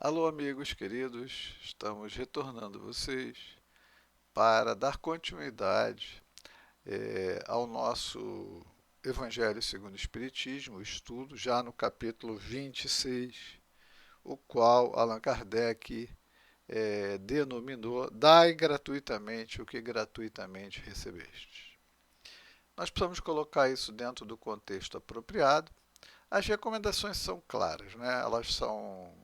Alô, amigos queridos, estamos retornando vocês para dar continuidade ao nosso Evangelho segundo o Espiritismo, o estudo, já no capítulo 26, o qual Allan Kardec denominou Dai gratuitamente o que gratuitamente recebestes. Nós precisamos colocar isso dentro do contexto apropriado. As recomendações são claras, né?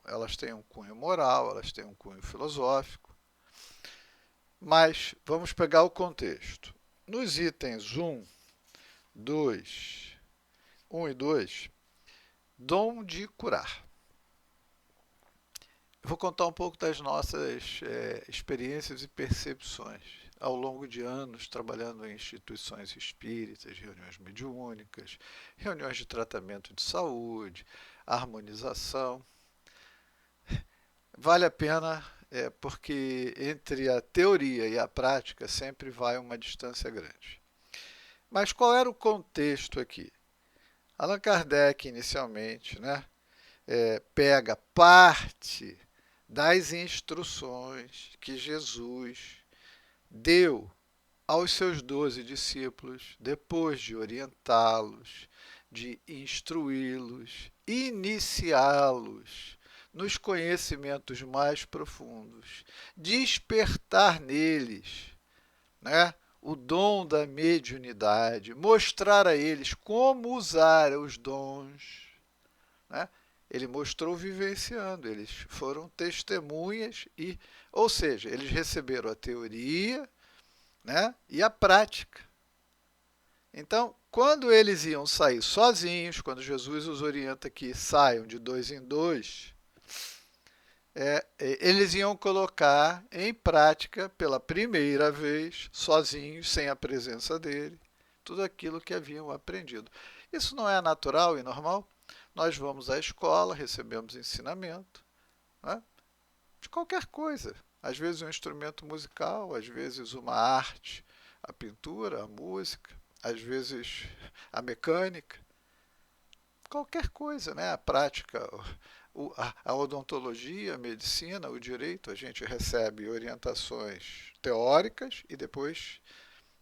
Elas têm um cunho moral, elas têm um cunho filosófico, mas vamos pegar o contexto. Nos itens 2, 1 e 2, dom de curar. Eu vou contar um pouco das nossas experiências e percepções ao longo de anos trabalhando em instituições espíritas, reuniões mediúnicas, reuniões de tratamento de saúde, harmonização. Vale a pena porque entre a teoria e a prática sempre vai uma distância grande. Mas qual era o contexto aqui? Allan Kardec, inicialmente, né, pega parte das instruções que Jesus deu aos seus 12 discípulos, depois de orientá-los, de instruí-los, iniciá-los nos conhecimentos mais profundos, despertar neles, né, o dom da mediunidade, mostrar a eles como usar os dons, né? Ele mostrou vivenciando, eles foram testemunhas, ou seja, eles receberam a teoria, né, e a prática. Então, quando eles iam sair sozinhos, quando Jesus os orienta que saiam de dois em dois, eles iam colocar em prática pela primeira vez, sozinhos, sem a presença dele, tudo aquilo que haviam aprendido. Isso não é natural e normal? Nós vamos à escola, recebemos ensinamento, né, de qualquer coisa. Às vezes um instrumento musical, às vezes uma arte, a pintura, a música, às vezes a mecânica, qualquer coisa, né? A prática, a odontologia, a medicina, o direito, a gente recebe orientações teóricas e depois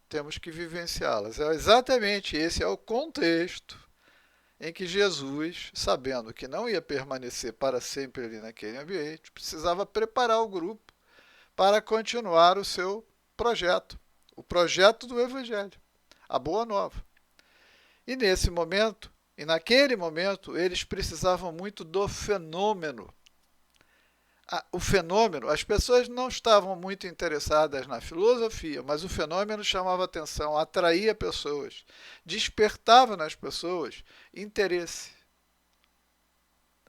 temos que vivenciá-las. Exatamente esse é o contexto em que Jesus, sabendo que não ia permanecer para sempre ali naquele ambiente, precisava preparar o grupo para continuar o seu projeto, o projeto do Evangelho, a Boa Nova. E nesse momento, e naquele momento, eles precisavam muito do fenômeno. O fenômeno, as pessoas não estavam muito interessadas na filosofia, mas o fenômeno chamava atenção, atraía pessoas, despertava nas pessoas interesse.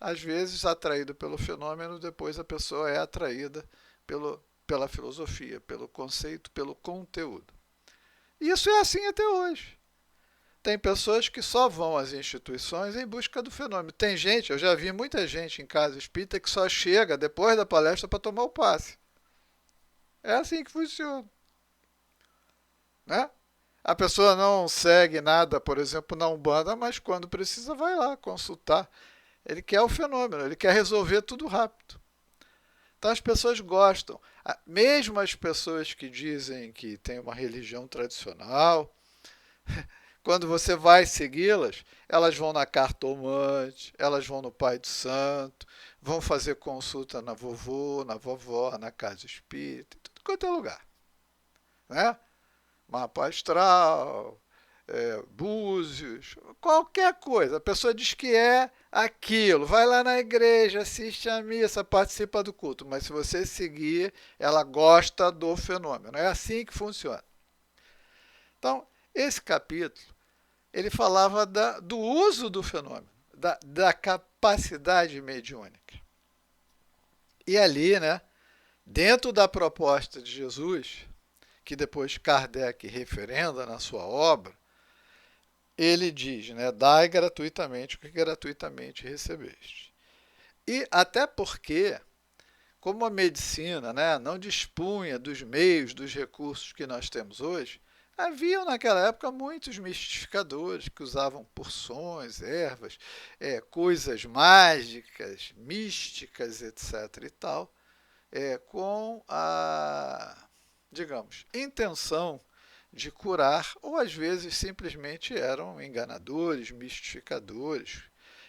Às vezes, atraído pelo fenômeno, depois a pessoa é atraída pela filosofia, pelo conceito, pelo conteúdo. E isso é assim até hoje. Tem pessoas que só vão às instituições em busca do fenômeno. Tem gente, eu já vi muita gente em casa espírita que só chega depois da palestra para tomar o passe. É assim que funciona, né? A pessoa não segue nada, por exemplo, na Umbanda, mas quando precisa vai lá consultar. Ele quer o fenômeno, ele quer resolver tudo rápido. Então as pessoas gostam. Mesmo as pessoas que dizem que tem uma religião tradicional, quando você vai segui-las, elas vão na cartomante, elas vão no pai de santo, vão fazer consulta na vovô, na vovó, na casa espírita, em tudo quanto é lugar, né? Mapa astral, búzios, qualquer coisa. A pessoa diz que é aquilo, vai lá na igreja, assiste a missa, participa do culto, mas se você seguir, ela gosta do fenômeno. É assim que funciona. Então, esse capítulo, ele falava do uso do fenômeno, da capacidade mediúnica. E ali, né, dentro da proposta de Jesus, que depois Kardec referenda na sua obra, ele diz, né, dai gratuitamente o que gratuitamente recebeste. E até porque, como a medicina, né, não dispunha dos meios, dos recursos que nós temos hoje, Haviam naquela época muitos mistificadores que usavam porções, ervas, coisas mágicas, místicas, etc. e tal, com a, digamos, intenção de curar, ou às vezes simplesmente eram enganadores, mistificadores,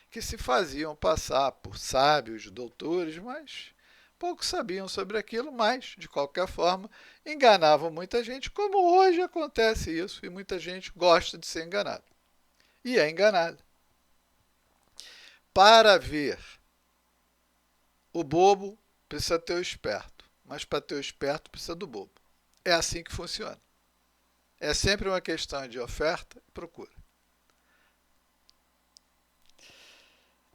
que se faziam passar por sábios, doutores, mas pouco sabiam sobre aquilo, mas, de qualquer forma, enganavam muita gente, como hoje acontece isso, e muita gente gosta de ser enganada. E é enganada. Para ver o bobo, precisa ter o esperto, mas para ter o esperto, precisa do bobo. É assim que funciona. É sempre uma questão de oferta e procura.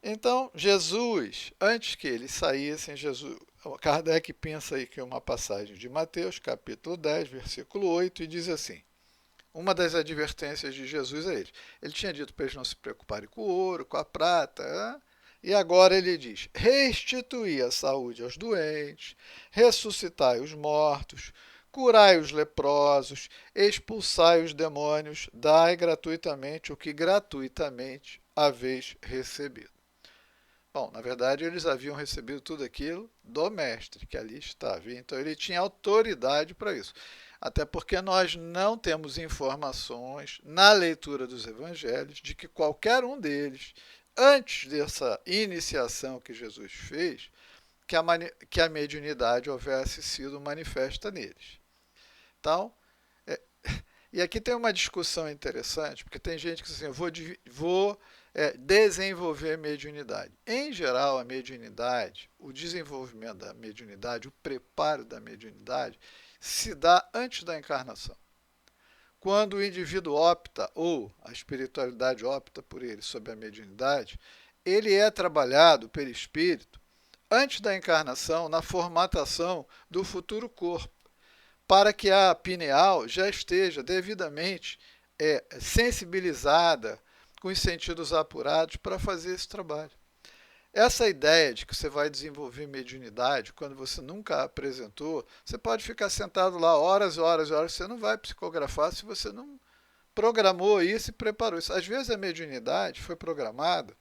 Então, Jesus, antes que eles saíssem, Kardec pensa aí que é uma passagem de Mateus, capítulo 10, versículo 8, e diz assim, uma das advertências de Jesus a eles. Ele tinha dito para eles não se preocuparem com o ouro, com a prata, e agora ele diz, restituí a saúde aos doentes, ressuscitai os mortos, curai os leprosos, expulsai os demônios, dai gratuitamente o que gratuitamente haveis recebido. Bom, na verdade, eles haviam recebido tudo aquilo do mestre, que ali estava. Então, ele tinha autoridade para isso. Até porque nós não temos informações na leitura dos evangelhos de que qualquer um deles, antes dessa iniciação que Jesus fez, que a mediunidade houvesse sido manifesta neles. Então, e aqui tem uma discussão interessante, porque tem gente que diz assim, vou desenvolver mediunidade. Em geral, a mediunidade, o desenvolvimento da mediunidade, o preparo da mediunidade, se dá antes da encarnação. Quando o indivíduo opta, ou a espiritualidade opta por ele sobre a mediunidade, ele é trabalhado pelo espírito antes da encarnação na formatação do futuro corpo, para que a pineal já esteja devidamente sensibilizada, com os sentidos apurados para fazer esse trabalho. Essa ideia de que você vai desenvolver mediunidade quando você nunca a apresentou, você pode ficar sentado lá horas e horas e horas, você não vai psicografar se você não programou isso e preparou isso. Às vezes a mediunidade foi programada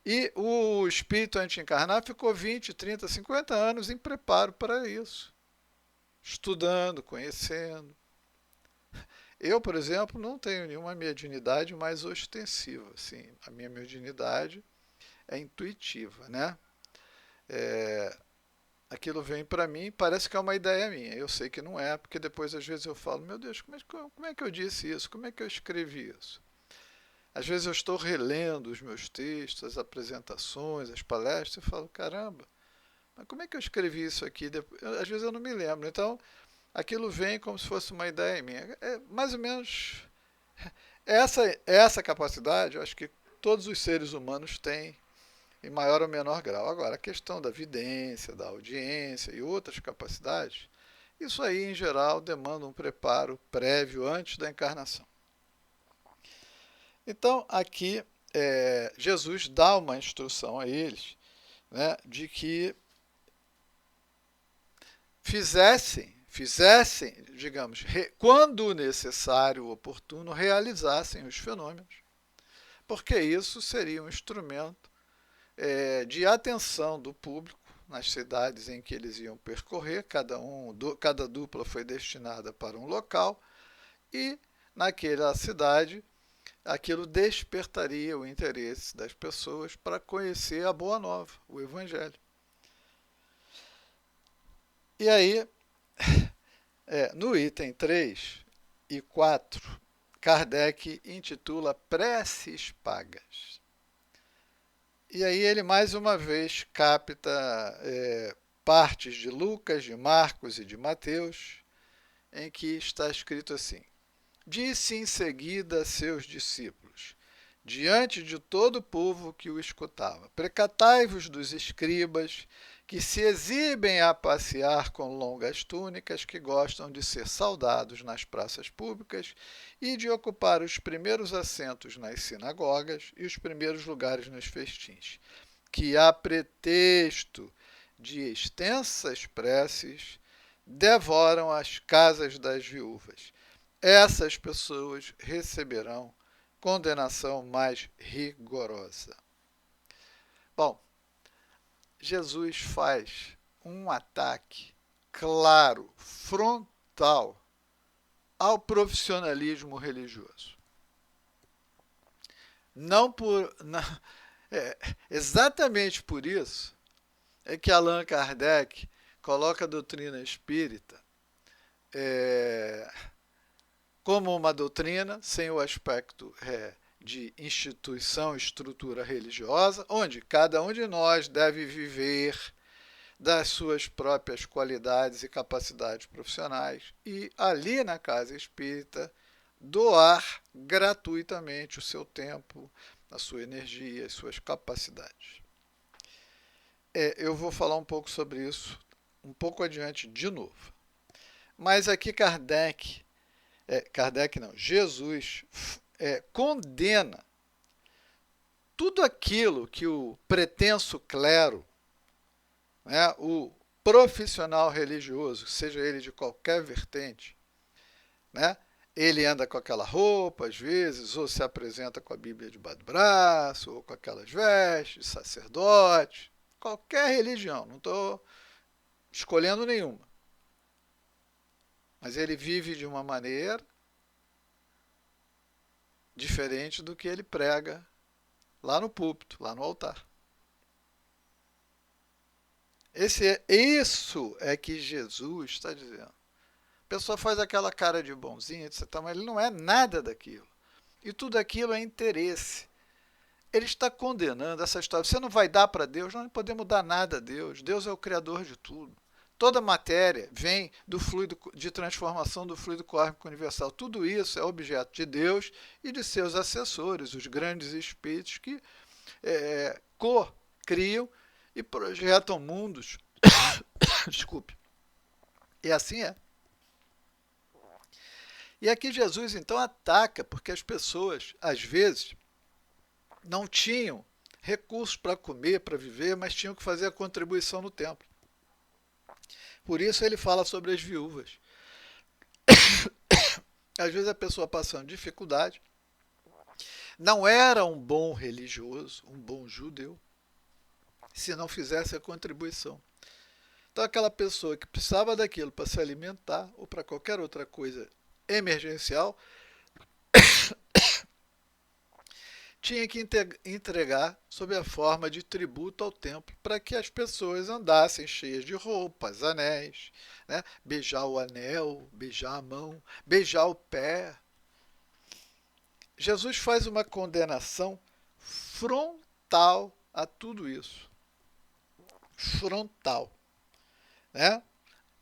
e o espírito anti-encarnado ficou 20, 30, 50 anos em preparo para isso. Estudando, conhecendo. Eu, por exemplo, não tenho nenhuma mediunidade mais ostensiva. Assim, a minha mediunidade é intuitiva, né? Aquilo vem para mim, parece que é uma ideia minha. Eu sei que não é, porque depois às vezes eu falo, meu Deus, como é que eu disse isso? Como é que eu escrevi isso? Às vezes eu estou relendo os meus textos, as apresentações, as palestras, e falo, caramba, mas como é que eu escrevi isso aqui? Às vezes eu não me lembro. Então, aquilo vem como se fosse uma ideia minha. É mais ou menos essa capacidade, eu acho que todos os seres humanos têm, em maior ou menor grau. Agora, a questão da vidência, da audiência e outras capacidades, isso aí, em geral, demanda um preparo prévio antes da encarnação. Então, aqui, Jesus dá uma instrução a eles, né, de que fizessem, digamos, quando necessário, oportuno, realizassem os fenômenos, porque isso seria um instrumento de atenção do público nas cidades em que eles iam percorrer, cada dupla foi destinada para um local, e naquela cidade aquilo despertaria o interesse das pessoas para conhecer a Boa Nova, o Evangelho. E aí, no item 3 e 4, Kardec intitula Preces Pagas. E aí ele mais uma vez capta partes de Lucas, de Marcos e de Mateus, em que está escrito assim: disse em seguida a seus discípulos, diante de todo o povo que o escutava, precatai-vos dos escribas, que se exibem a passear com longas túnicas, que gostam de ser saudados nas praças públicas e de ocupar os primeiros assentos nas sinagogas e os primeiros lugares nos festins, que a pretexto de extensas preces devoram as casas das viúvas, essas pessoas receberão condenação mais rigorosa. Bom, Jesus faz um ataque claro, frontal, ao profissionalismo religioso. Exatamente por isso é que Allan Kardec coloca a doutrina espírita como uma doutrina sem o aspecto de instituição, estrutura religiosa, onde cada um de nós deve viver das suas próprias qualidades e capacidades profissionais e ali na casa espírita doar gratuitamente o seu tempo, a sua energia, as suas capacidades. Eu vou falar um pouco sobre isso um pouco adiante de novo. Mas aqui Jesus condena tudo aquilo que o pretenso clero, o profissional religioso, seja ele de qualquer vertente, ele anda com aquela roupa, às vezes, ou se apresenta com a Bíblia debaixo do braço, ou com aquelas vestes, sacerdote, qualquer religião, não estou escolhendo nenhuma. Mas ele vive de uma maneira diferente do que ele prega lá no púlpito, lá no altar. Isso é que Jesus está dizendo. A pessoa faz aquela cara de bonzinho, etc., mas ele não é nada daquilo. E tudo aquilo é interesse. Ele está condenando essa história. Você não vai dar para Deus, nós não podemos dar nada a Deus. Deus é o criador de tudo. Toda matéria vem do fluido de transformação do fluido cósmico universal. Tudo isso é objeto de Deus e de seus assessores, os grandes espíritos que co-criam e projetam mundos. Desculpe. E assim é. E aqui Jesus, então, ataca, porque as pessoas, às vezes, não tinham recursos para comer, para viver, mas tinham que fazer a contribuição no templo. Por isso ele fala sobre as viúvas. Às vezes a pessoa passando dificuldade, não era um bom religioso, um bom judeu, se não fizesse a contribuição. Então aquela pessoa que precisava daquilo para se alimentar ou para qualquer outra coisa emergencial, tinha que entregar sob a forma de tributo ao templo para que as pessoas andassem cheias de roupas, anéis, beijar o anel, beijar a mão, beijar o pé. Jesus faz uma condenação frontal a tudo isso. Frontal.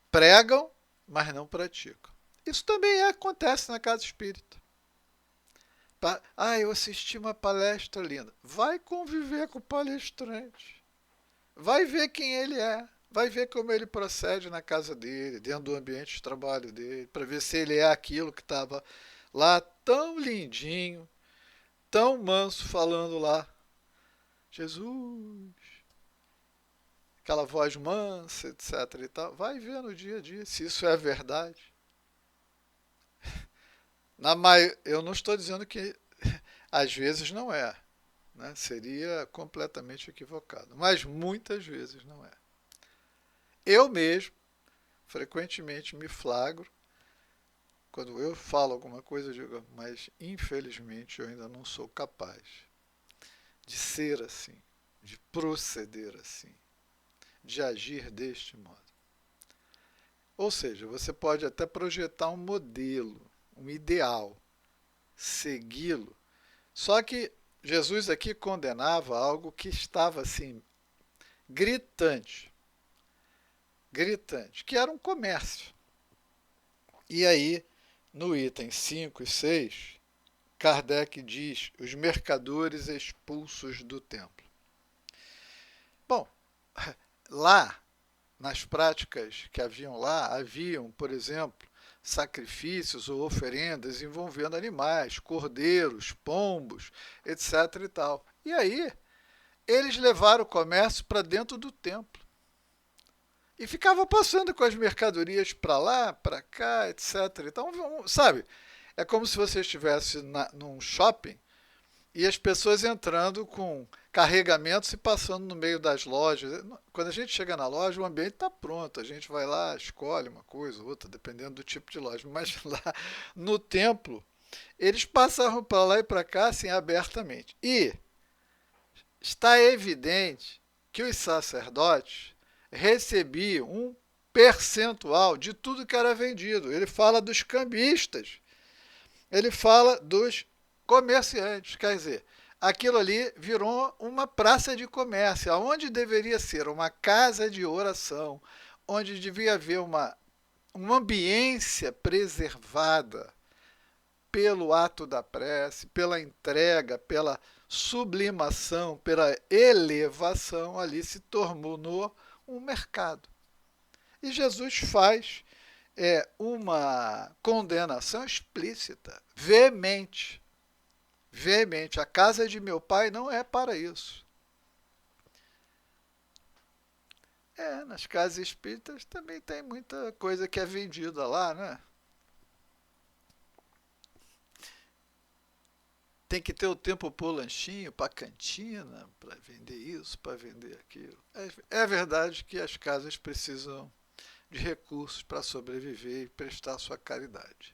Pregam, mas não praticam. Isso também acontece na casa espírita. Eu assisti uma palestra linda. Vai conviver com o palestrante. Vai ver quem ele é. Vai ver como ele procede na casa dele, dentro do ambiente de trabalho dele, para ver se ele é aquilo que estava lá tão lindinho, tão manso, falando lá. Jesus. Aquela voz mansa, etc. e tal. Vai ver no dia a dia se isso é verdade. Eu não estou dizendo que às vezes não é, seria completamente equivocado, mas muitas vezes não é. Eu mesmo, frequentemente me flagro, quando eu falo alguma coisa, eu digo, mas infelizmente eu ainda não sou capaz de ser assim, de proceder assim, de agir deste modo. Ou seja, você pode até projetar um modelo, um ideal, segui-lo. Só que Jesus aqui condenava algo que estava assim, gritante, que era um comércio. E aí, no item 5 e 6, Kardec diz, os mercadores expulsos do templo. Bom, lá, nas práticas que haviam lá, haviam, por exemplo, sacrifícios ou oferendas envolvendo animais, cordeiros, pombos, etc. e tal. E aí, eles levaram o comércio para dentro do templo. E ficavam passando com as mercadorias para lá, para cá, etc. Então, sabe, É como se você estivesse num shopping e as pessoas entrando com carregamentos e passando no meio das lojas. Quando a gente chega na loja, o ambiente está pronto. A gente vai lá, escolhe uma coisa, outra, dependendo do tipo de loja. Mas lá no templo, eles passavam para lá e para cá assim abertamente. E está evidente que os sacerdotes recebiam um percentual de tudo que era vendido. Ele fala dos cambistas, ele fala dos comerciantes. Quer dizer, aquilo ali virou uma praça de comércio, onde deveria ser uma casa de oração, onde devia haver uma ambiência preservada pelo ato da prece, pela entrega, pela sublimação, pela elevação, ali se tornou um mercado. E Jesus faz uma condenação explícita, veemente. Veemente. A casa de meu pai não é para isso. Nas casas espíritas também tem muita coisa que é vendida lá, né? Tem que ter o tempo para o lanchinho, para a cantina, para vender isso, para vender aquilo. É verdade que as casas precisam de recursos para sobreviver e prestar sua caridade.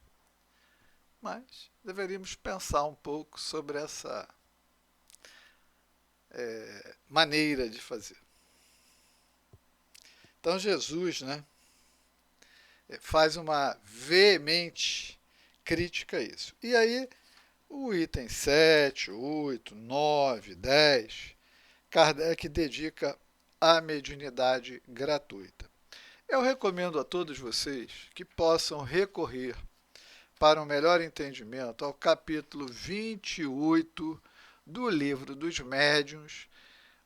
Mas deveríamos pensar um pouco sobre essa maneira de fazer. Então Jesus, né, faz uma veemente crítica a isso. E aí, o item 7, 8, 9, 10, Kardec dedica à mediunidade gratuita. Eu recomendo a todos vocês que possam recorrer para um melhor entendimento ao capítulo 28 do Livro dos Médiuns,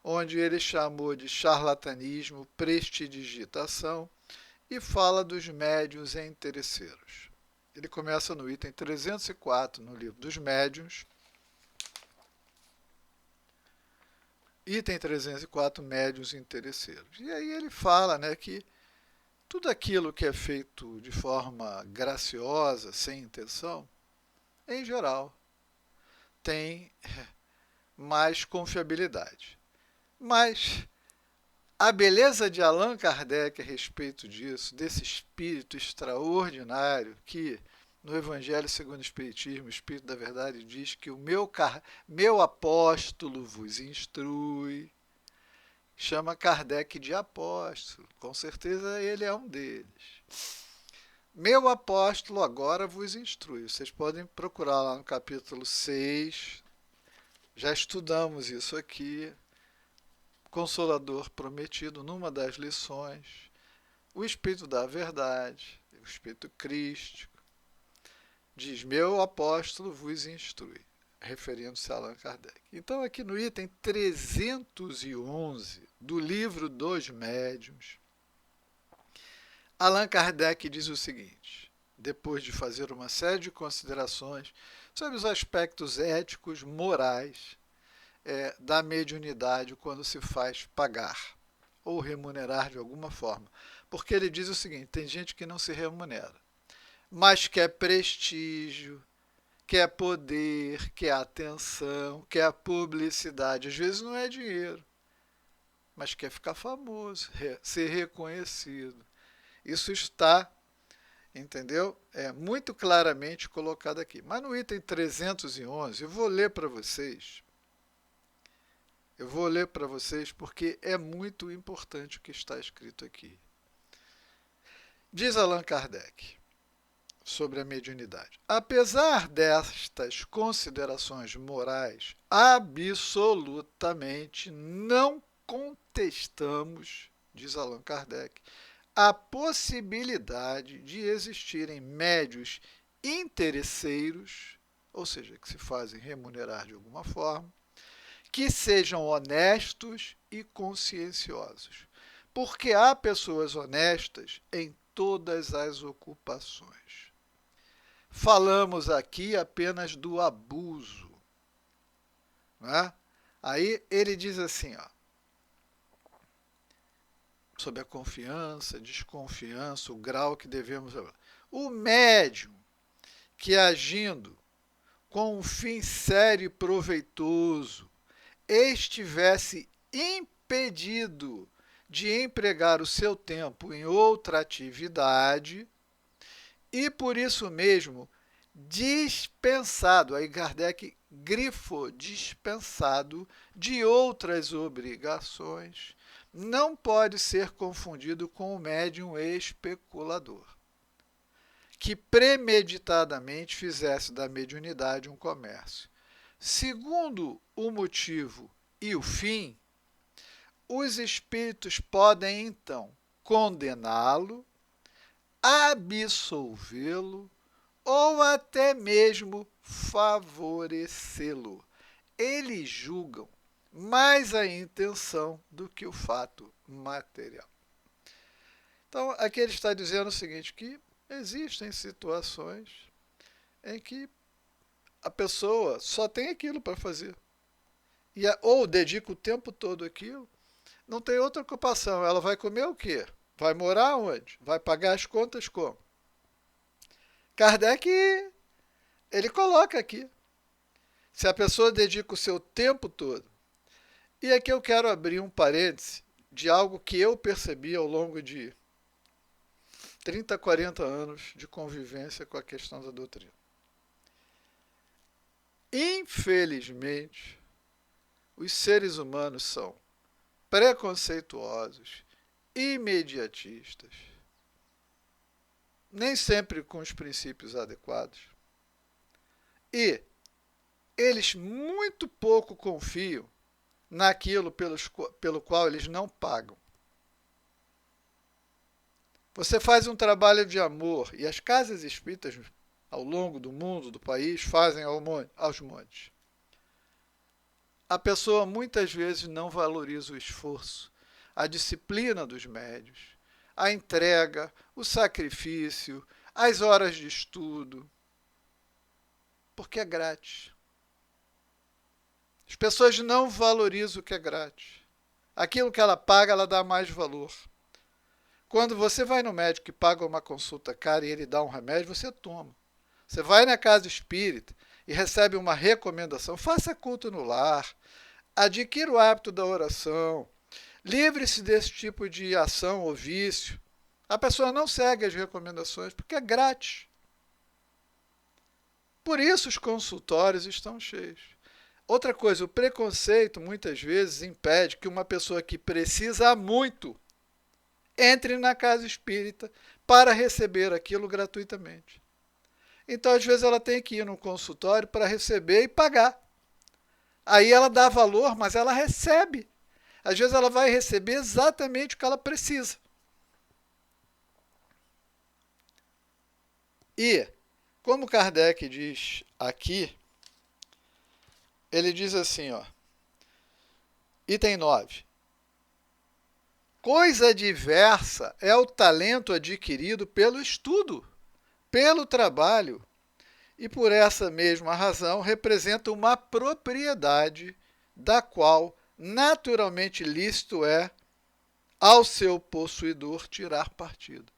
onde ele chamou de charlatanismo, prestidigitação e fala dos médiuns interesseiros. Ele começa no item 304 no Livro dos Médiuns. Item 304, médiuns interesseiros. E aí ele fala, né, que tudo aquilo que é feito de forma graciosa, sem intenção, em geral, tem mais confiabilidade. Mas a beleza de Allan Kardec a respeito disso, desse espírito extraordinário que no Evangelho segundo o Espiritismo, o Espírito da Verdade diz que o meu apóstolo vos instrui, chama Kardec de apóstolo, com certeza ele é um deles. Meu apóstolo agora vos instrui. Vocês podem procurar lá no capítulo 6, já estudamos isso aqui, Consolador Prometido, numa das lições, o Espírito da Verdade, o Espírito Crístico, diz, meu apóstolo vos instrui, referindo-se a Allan Kardec. Então, aqui no item 311 do Livro dos Médiuns, Allan Kardec diz o seguinte, depois de fazer uma série de considerações sobre os aspectos éticos, morais, da mediunidade quando se faz pagar ou remunerar de alguma forma. Porque ele diz o seguinte, tem gente que não se remunera, mas quer prestígio, quer poder, quer atenção, quer publicidade. Às vezes não é dinheiro, mas quer ficar famoso, ser reconhecido. Isso está, entendeu? Muito claramente colocado aqui. Mas no item 311, eu vou ler para vocês. Eu vou ler para vocês porque é muito importante o que está escrito aqui. Diz Allan Kardec sobre a mediunidade. Apesar destas considerações morais, absolutamente não contestamos, diz Allan Kardec, a possibilidade de existirem médiuns interesseiros, ou seja, que se fazem remunerar de alguma forma, que sejam honestos e conscienciosos. Porque há pessoas honestas em todas as ocupações. Falamos aqui apenas do abuso. Né? Aí ele diz assim, ó, sobre a confiança, desconfiança, o grau que devemos... O médium que agindo com um fim sério e proveitoso, estivesse impedido de empregar o seu tempo em outra atividade e, por isso mesmo, dispensado, aí Kardec grifou, dispensado de outras obrigações, não pode ser confundido com o médium especulador, que premeditadamente fizesse da mediunidade um comércio. Segundo o motivo e o fim, os espíritos podem, então, condená-lo, absolvê-lo ou até mesmo favorecê-lo. Eles julgam mais a intenção do que o fato material. Então, aqui ele está dizendo o seguinte, que existem situações em que a pessoa só tem aquilo para fazer. Ou dedica o tempo todo àquilo, não tem outra ocupação. Ela vai comer o quê? Vai morar onde? Vai pagar as contas como? Kardec, ele coloca aqui. Se a pessoa dedica o seu tempo todo. E aqui eu quero abrir um parêntese de algo que eu percebi ao longo de 30, 40 anos de convivência com a questão da doutrina. Infelizmente, os seres humanos são preconceituosos, imediatistas, nem sempre com os princípios adequados, e eles muito pouco confiam naquilo pelo qual eles não pagam. Você faz um trabalho de amor, e as casas espíritas ao longo do mundo, do país, fazem aos montes. A pessoa muitas vezes não valoriza o esforço, a disciplina dos médios, a entrega, o sacrifício, as horas de estudo, porque é grátis. As pessoas não valorizam o que é grátis. Aquilo que ela paga, ela dá mais valor. Quando você vai no médico e paga uma consulta cara e ele dá um remédio, você toma. Você vai na casa espírita e recebe uma recomendação, faça culto no lar, adquira o hábito da oração, livre-se desse tipo de ação ou vício. A pessoa não segue as recomendações porque é grátis. Por isso os consultórios estão cheios. Outra coisa, o preconceito muitas vezes impede que uma pessoa que precisa muito entre na casa espírita para receber aquilo gratuitamente. Então, às vezes, ela tem que ir no consultório para receber e pagar. Aí ela dá valor, mas ela recebe. Às vezes, ela vai receber exatamente o que ela precisa. E, como Kardec diz aqui, ele diz assim, ó, item 9. Coisa diversa é o talento adquirido pelo estudo, pelo trabalho, e por essa mesma razão representa uma propriedade da qual naturalmente lícito é ao seu possuidor tirar partido.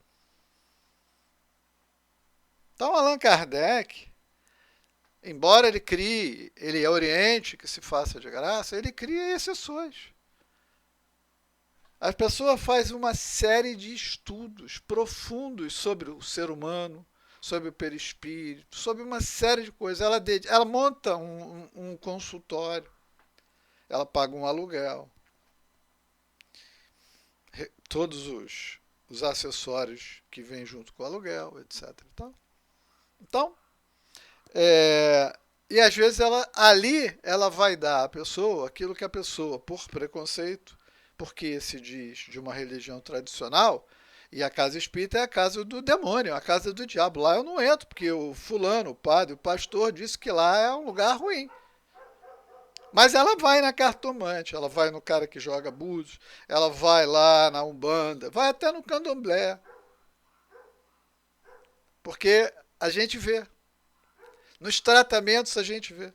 Então, Allan Kardec, embora ele oriente que se faça de graça, ele cria exceções. A pessoa faz uma série de estudos profundos sobre o ser humano, sobre o perispírito, sobre uma série de coisas. Ela monta um consultório, ela paga um aluguel, todos os acessórios que vêm junto com o aluguel, etc. Então e às vezes ela vai dar à pessoa aquilo que a pessoa, por preconceito, porque se diz de uma religião tradicional, e a casa espírita é a casa do demônio, a casa do diabo. Lá eu não entro, porque o fulano, o padre, o pastor disse que lá é um lugar ruim. Mas ela vai na cartomante, ela vai no cara que joga búzios, ela vai lá na Umbanda, vai até no candomblé. Porque a gente vê. Nos tratamentos a gente vê.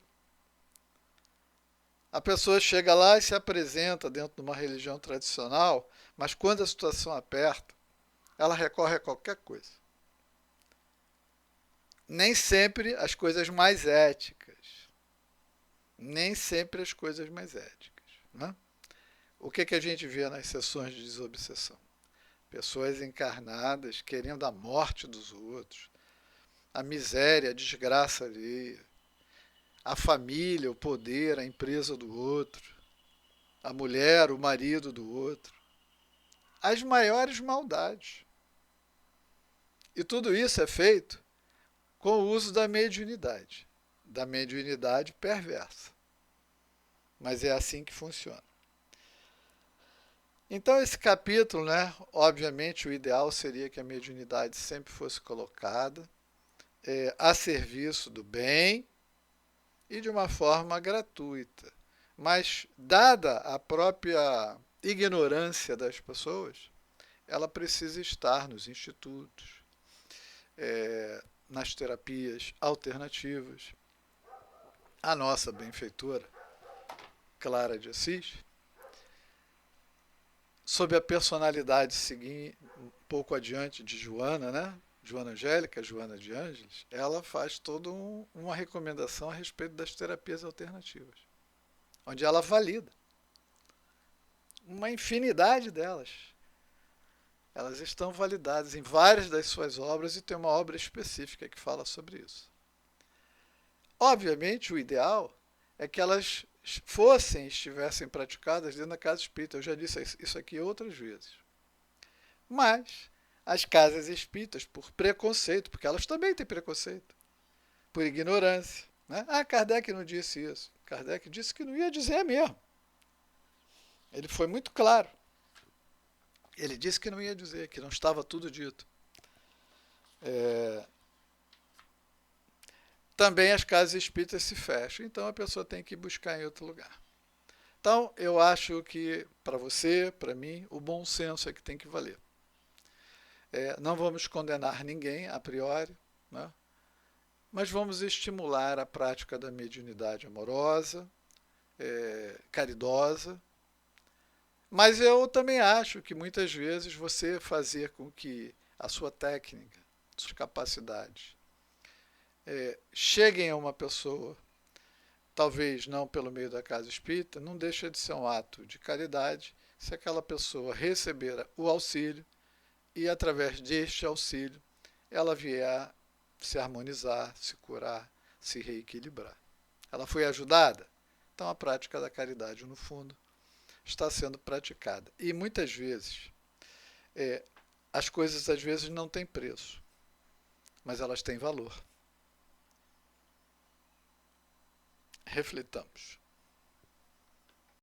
A pessoa chega lá e se apresenta dentro de uma religião tradicional, mas quando a situação aperta, ela recorre a qualquer coisa. nem sempre as coisas mais éticas. Nem sempre as coisas mais éticas. Né? O que a gente vê nas sessões de desobsessão? Pessoas encarnadas querendo a morte dos outros, a miséria, a desgraça alheia, a família, o poder, a empresa do outro, a mulher, o marido do outro. As maiores maldades. E tudo isso é feito com o uso da mediunidade perversa. Mas é assim que funciona. Então, esse capítulo, né, obviamente, o ideal seria que a mediunidade sempre fosse colocada a serviço do bem e de uma forma gratuita. Mas, dada a própria ignorância das pessoas, ela precisa estar nos institutos, nas terapias alternativas. A nossa benfeitora, Clara de Assis, sob a personalidade seguinte, um pouco adiante de Joana, né? Joana Angélica, Joana de Ângeles, ela faz toda uma recomendação a respeito das terapias alternativas, onde ela valida uma infinidade delas. Elas estão validadas em várias das suas obras e tem uma obra específica que fala sobre isso. Obviamente, o ideal é que elas estivessem praticadas dentro da casa espírita. Eu já disse isso aqui outras vezes. Mas as casas espíritas, por preconceito, porque elas também têm preconceito, por ignorância. Né? Ah, Kardec não disse isso. Kardec disse que não ia dizer mesmo. Ele foi muito claro. Ele disse que não ia dizer, que não estava tudo dito. Também as casas espíritas se fecham, então a pessoa tem que buscar em outro lugar. Então, eu acho que, para você, para mim, o bom senso é que tem que valer. Não vamos condenar ninguém a priori, né? Mas vamos estimular a prática da mediunidade amorosa, caridosa. Mas eu também acho que muitas vezes você fazer com que a sua técnica, suas capacidades, cheguem a uma pessoa, talvez não pelo meio da casa espírita, não deixa de ser um ato de caridade se aquela pessoa receber o auxílio e, através deste auxílio, ela vier a se harmonizar, se curar, se reequilibrar. Ela foi ajudada? Então, a prática da caridade, no fundo, está sendo praticada. E, muitas vezes, as coisas, às vezes, não têm preço, mas elas têm valor. Reflitamos.